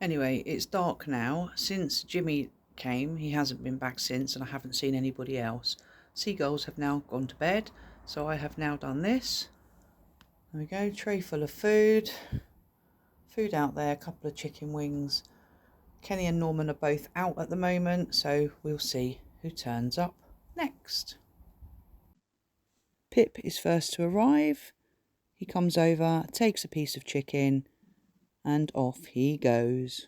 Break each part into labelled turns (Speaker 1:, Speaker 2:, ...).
Speaker 1: Anyway, it's dark now. Since Jimmy came, he hasn't been back since, and I haven't seen anybody else. Seagulls have now gone to bed, so I have now done this. There we go, tray full of food. Food out there, a couple of chicken wings. Kenny and Norman are both out at the moment, so we'll see who turns up next. Pip is first to arrive. He comes over, takes a piece of chicken, and off he goes.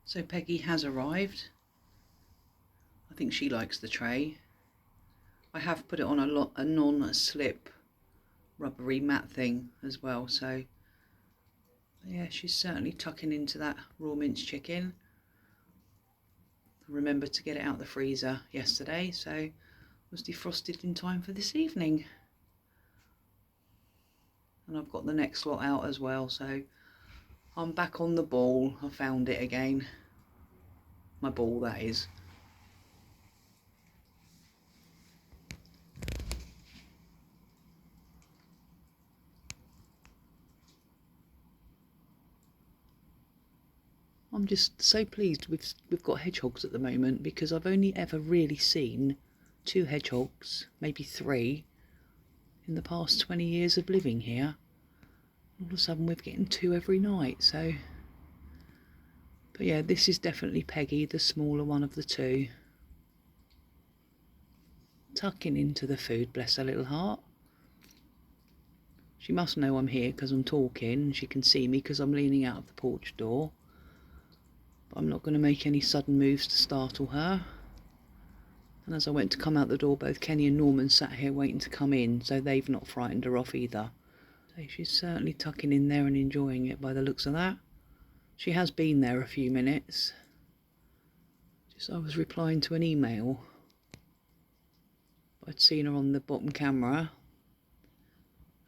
Speaker 1: So Peggy has arrived. I think she likes the tray. I have put it on a non-slip rubbery mat thing as well, so yeah, she's certainly tucking into that raw minced chicken. I remembered to get it out the freezer yesterday, so it was defrosted in time for this evening. And I've got the next lot out as well, so I'm back on the ball. I found it again. My ball, that is. I'm just so pleased we've got hedgehogs at the moment, because I've only ever really seen 2 hedgehogs, maybe 3, in the past 20 years of living here. All of a sudden we're getting 2 every night, so... But yeah, this is definitely Peggy, the smaller one of the 2. Tucking into the food, bless her little heart. She must know I'm here because I'm talking. She can see me because I'm leaning out of the porch door. But I'm not going to make any sudden moves to startle her. And as I went to come out the door, both Kenny and Norman sat here waiting to come in, so they've not frightened her off either. So she's certainly tucking in there and enjoying it by the looks of that. She has been there a few minutes. Just I was replying to an email. I'd seen her on the bottom camera.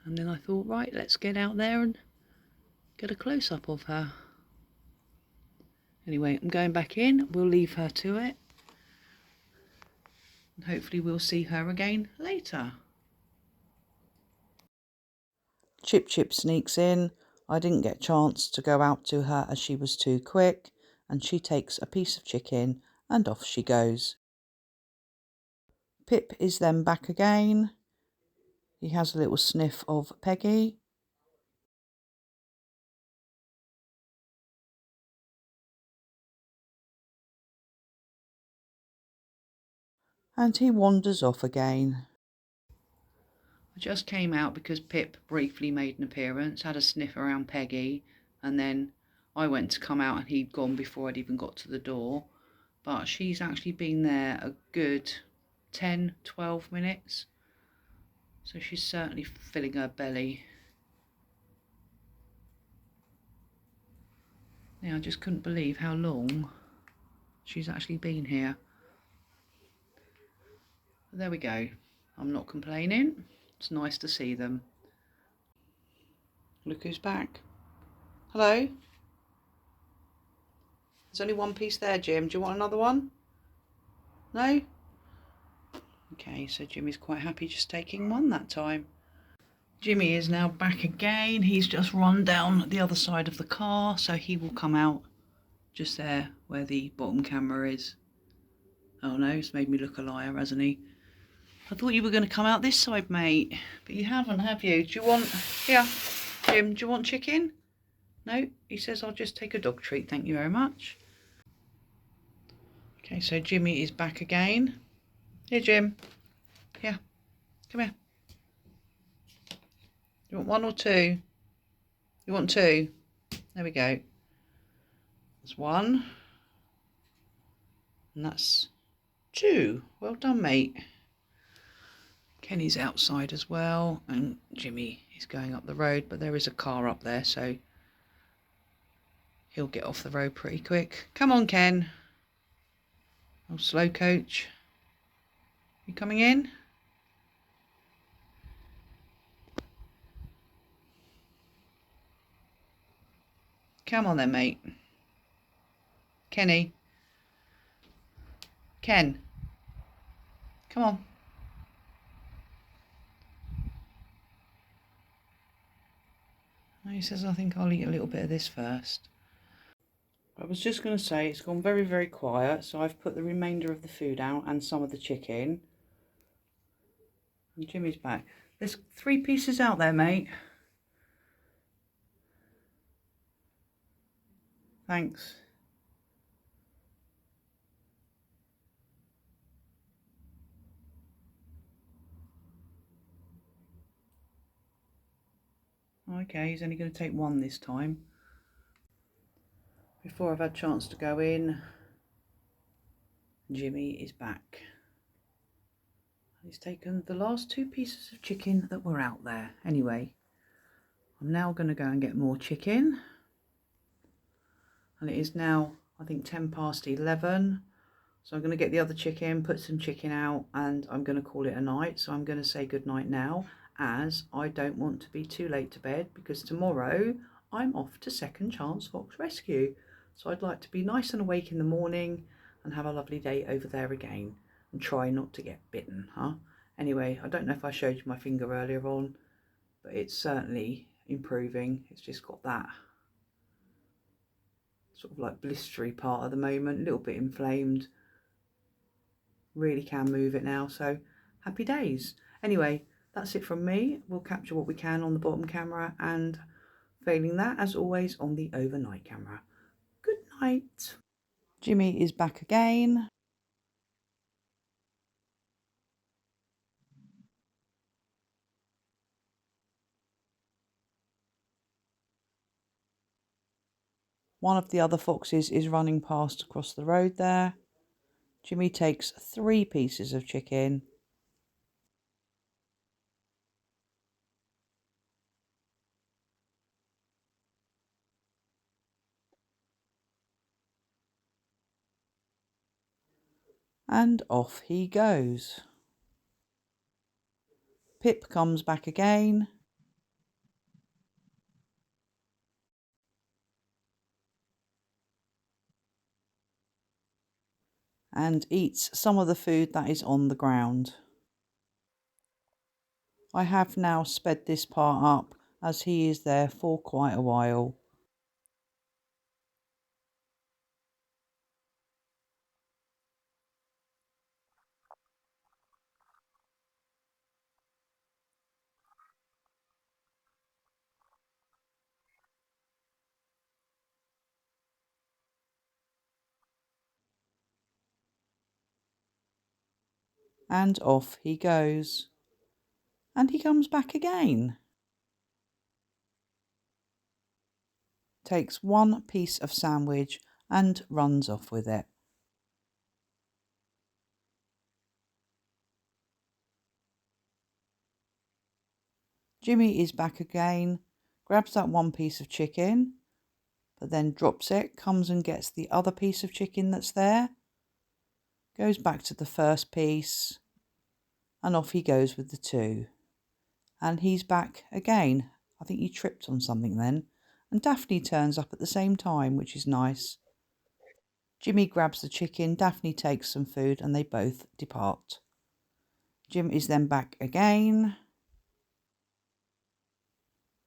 Speaker 1: And then I thought, right, let's get out there and get a close-up of her. Anyway, I'm going back in. We'll leave her to it. And hopefully we'll see her again later. ChipChip sneaks in. I didn't get a chance to go out to her as she was too quick. And she takes a piece of chicken and off she goes. Pip is then back again. He has a little sniff of Peggy. And he wanders off again. I just came out because Pip briefly made an appearance, had a sniff around Peggy, and then I went to come out and he'd gone before I'd even got to the door. But she's actually been there a good 10, 12 minutes. So she's certainly filling her belly. Yeah, I just couldn't believe how long she's actually been here. But there we go. I'm not complaining. It's nice to see them. Look who's back. Hello? There's only one piece there, Jim. Do you want another one? No? Okay, so Jimmy's quite happy just taking one that time. Jimmy is now back again. He's just run down the other side of the car, so he will come out just there where the bottom camera is. Oh no, he's made me look a liar, hasn't he? I thought you were going to come out this side, mate, but you haven't, have you? Do you want... Here, Jim, do you want chicken? No? He says, I'll just take a dog treat, thank you very much. Okay, so Jimmy is back again. Here, Jim. Here, come here. You want 1 or 2? You want 2? There we go. That's 1. And that's 2. Well done, mate. Kenny's outside as well, and Jimmy is going up the road, but there is a car up there, so he'll get off the road pretty quick. Come on, Ken. Oh, slow coach. You coming in? Come on then, mate. Kenny. Ken. Come on. He says, I think I'll eat a little bit of this first. I was just going to say, it's gone very, very quiet, so I've put the remainder of the food out and some of the chicken. And Jimmy's back. There's 3 pieces out there, mate. Thanks. Okay, he's only going to take 1 this time. Before I've had a chance to go in, Jimmy is back. He's taken the last 2 pieces of chicken that were out there. Anyway, I'm now going to go and get more chicken. And it is now, I think, 11:10. So I'm going to get the other chicken, put some chicken out, and I'm going to call it a night. So I'm going to say good night now, as I don't want to be too late to bed, because tomorrow I'm off to Second Chance Fox Rescue. So I'd like to be nice and awake in the morning and have a lovely day over there again and try not to get bitten, huh? Anyway, I don't know if I showed you my finger earlier on, but it's certainly improving. It's just got that sort of like blistery part at the moment, a little bit inflamed. Really can move it now, so happy days. Anyway, that's it from me. We'll capture what we can on the bottom camera, and failing that, as always, on the overnight camera. Good night. Jimmy is back again. One of the other foxes is running past across the road there. Jimmy takes 3 pieces of chicken. And off he goes. Pip comes back again. And eats some of the food that is on the ground. I have now sped this part up, as he is there for quite a while. And off he goes. And he comes back again. Takes 1 piece of sandwich and runs off with it. Jimmy is back again, grabs that 1 piece of chicken, but then drops it, comes and gets the other piece of chicken that's there, goes back to the first piece, and off he goes with the 2. And he's back again. I think he tripped on something then. And Daphne turns up at the same time, which is nice. Jimmy grabs the chicken, Daphne takes some food, and they both depart. Jim is then back again.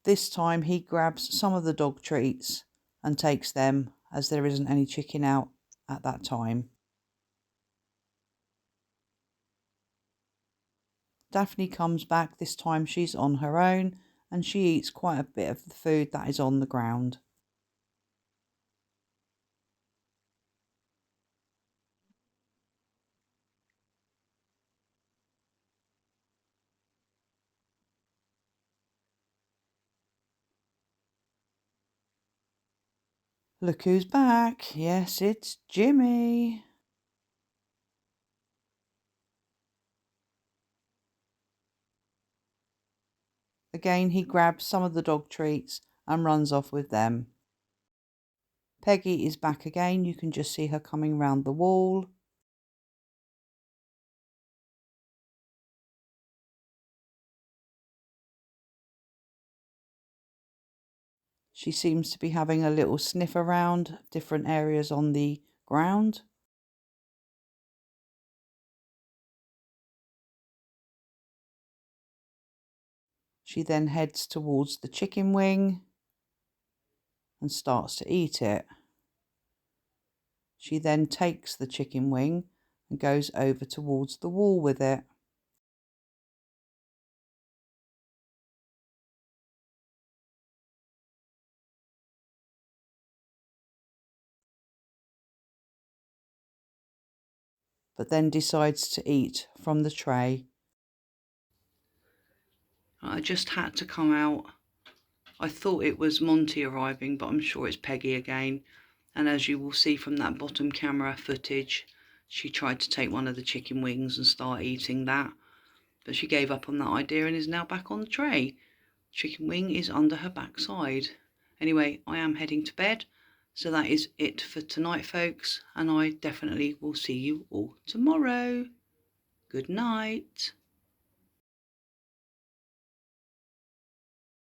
Speaker 1: This time he grabs some of the dog treats and takes them, as there isn't any chicken out at that time. Daphne comes back. This time she's on her own, and she eats quite a bit of the food that is on the ground. Look who's back. Yes, it's Jimmy. Again, he grabs some of the dog treats and runs off with them. Peggy is back again. You can just see her coming round the wall. She seems to be having a little sniff around different areas on the ground. She then heads towards the chicken wing and starts to eat it. She then takes the chicken wing and goes over towards the wall with it. But then decides to eat from the tray. I just had to come out. I thought it was Monty arriving, but I'm sure it's Peggy again. And as you will see from that bottom camera footage, she tried to take one of the chicken wings and start eating that. But she gave up on that idea and is now back on the tray. Chicken wing is under her backside. Anyway, I am heading to bed. So that is it for tonight, folks. And I definitely will see you all tomorrow. Good night.